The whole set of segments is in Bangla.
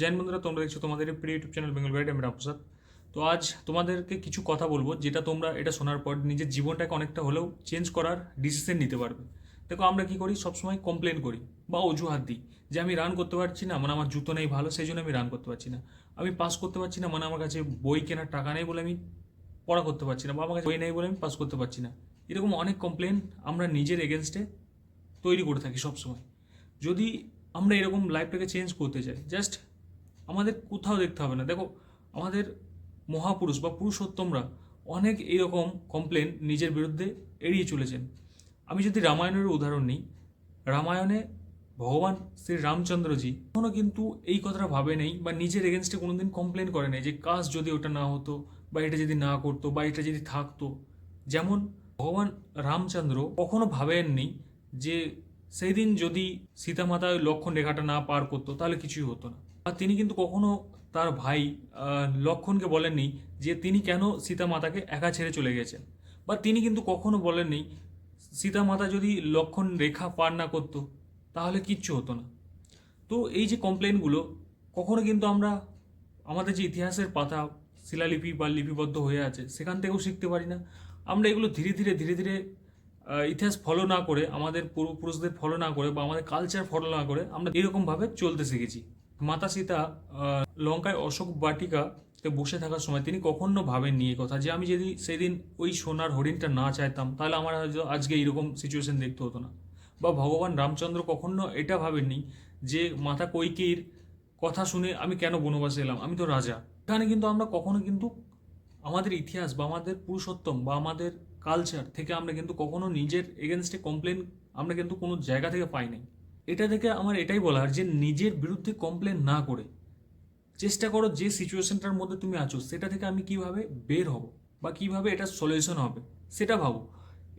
জৈন বন্ধুরা, তোমরা দেখছো তোমাদের প্রিয় ইউটিউব চ্যানেল বেঙ্গল গাইড। আমি রামপ্রসাদ। তো আজ তোমাদেরকে কিছু কথা বলবো যেটা তোমরা এটা শোনার পর নিজের জীবনটাকে অনেকটা হলেও চেঞ্জ করার ডিসিশন নিতে পারবে। দেখো, আমরা কি করি, সবসময় কমপ্লেন করি বা অজুহাত দিই যে আমি রান করতে পারছি না, মানে আমার জুতো নেই ভালো, সেই জন্য আমি রান করতে পারছি না। আমি পাস করতে পারছি না, মানে আমার কাছে বই কেনার টাকা নেই বলে আমি পড়া করতে পারছি না, বা আমার কাছে বই নেই বলে আমি পাস করতে পারছি না। এরকম অনেক কমপ্লেন আমরা নিজের এগেনস্টে তৈরি করে থাকি সবসময়। যদি আমরা এরকম লাইফটাকে চেঞ্জ করতে চাই, জাস্ট আমাদের কোথাও দেখতে হবে না। দেখো, আমাদের মহাপুরুষ বা পুরুষোত্তমরা অনেক এইরকম কমপ্লেন নিজের বিরুদ্ধে এড়িয়ে চলেছেন। আমি যদি রামায়ণের উদাহরণ নিই, রামায়ণে ভগবান শ্রী রামচন্দ্রজি কখনো কিন্তু এই কথাটা ভাবে নেই বা নিজের এগেনস্টে কোনোদিন কমপ্লেন করে নেই যে কাজ যদি ওটা না হতো, বা এটা যদি না করতো, বা এটা যদি থাকতো। যেমন ভগবান রামচন্দ্র কখনো ভাবেননি যে সেই দিন যদি সীতামাতা ওই লক্ষণ রেখাটা না পার করতো তাহলে কিছুই হতো না। আর তিনি কিন্তু কখনো তার ভাই লক্ষণকে বলেননি যে তিনি কেন সীতামাতাকে একা ছেড়ে চলে গেছেন, বা তিনি কিন্তু কখনো বলেননি সীতামাতা যদি লক্ষণ রেখা পার না করতো তাহলে কিচ্ছু হতো না। তো এই যে কমপ্লেনগুলো, কখনো কিন্তু আমরা আমাদের যে ইতিহাসের পাতা, শিলালিপি বা লিপিবদ্ধ হয়ে আছে, সেখান থেকেও শিখতে পারি না। আমরা এগুলো ধীরে ধীরে ধীরে ধীরে ইতিহাস ফলো না করে, আমাদের পূর্বপুরুষদের ফলো না করে, বা আমাদের কালচার ফলো না করে আমরা এরকমভাবে চলতে শিখেছি। মাতা সীতা লঙ্কায় অশোক বাটিকাতে বসে থাকার সময় তিনি কখনো ভাবেননি এই কথা যে আমি যদি সেদিন ওই সোনার হরিণটা না চাইতাম তাহলে আমার হয়তো আজকে এইরকম সিচুয়েশন দেখতে হতো না। বা ভগবান রামচন্দ্র কখনো এটা ভাবেননি যে মাতা কৈকেয়ীর কথা শুনে আমি কেন বনবাসে এলাম, আমি তো রাজা। এখানে কিন্তু আমরা কখনো কিন্তু আমাদের ইতিহাস বা আমাদের পুরুষোত্তম বা আমাদের কালচার থেকে আমরা কিন্তু কখনো নিজের এগেনস্টে কমপ্লেন আমরা কিন্তু কোনো জায়গা থেকে পাই নাই। এটা থেকে আমার এটাই বলার যে নিজের বিরুদ্ধে কমপ্লেন না করে চেষ্টা করো যে সিচুয়েশনটার মধ্যে তুমি আছো সেটা থেকে আমি কিভাবে বের হব বা কিভাবে এটা সলিউশন হবে সেটা ভাবো।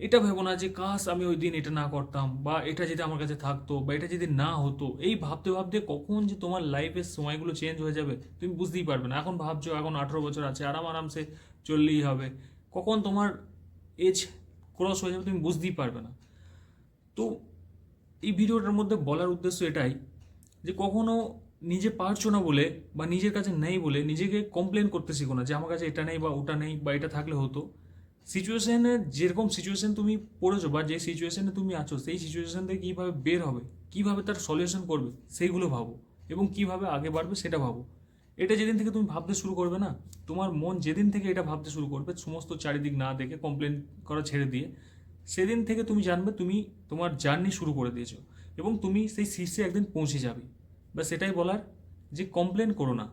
এটা ভেবো না যে কাশ আমি ওই দিন এটা না করতাম, বা এটা যদি আমার কাছে থাকতো, বা এটা যদি না হতো। এই ভাবতে ভাবতে কখন যে তোমার লাইফের সময়গুলো চেঞ্জ হয়ে যাবে তুমি বুঝতেই পারবে না। এখন ভাবছো এখন 18 বছর আছে, আরামসে চললেই হবে, কখন তোমার এজ ক্রস হয়ে যাবে তুমি বুঝতেই পারবে না। তো এই ভিডিওটার মধ্যে বলার উদ্দেশ্য এটাই যে কখনো নিজে পারছো না বলে বা নিজের কাছে নেই বলে নিজেকে কমপ্লেন করতে শিখো না যে আমার কাছে এটা নেই বা ওটা নেই বা এটা থাকলে হতো। সিচুয়েশনে যেরকম সিচুয়েশন তুমি পড়েছো বা যে সিচুয়েশনে তুমি আছো সেই সিচুয়েশন থেকে কীভাবে বের হবে, কীভাবে তার সলিউশন করবে সেইগুলো ভাবো, এবং কীভাবে আগে বাড়বে সেটা ভাবো। এটা যেদিন থেকে তুমি ভাবতে শুরু করবে না, তোমার মন যেদিন থেকে এটা ভাবতে শুরু করবে সমস্ত চারিদিক না দেখে কমপ্লেন করা ছেড়ে দিয়ে, সেদিন থেকে তুমি জানবে তুমি তোমার জার্নি শুরু করে দিয়েছো এবং তুমি সেই শীর্ষে একদিন পৌঁছে যাবে। বা সেটাই বলার যে কমপ্লেন করো না।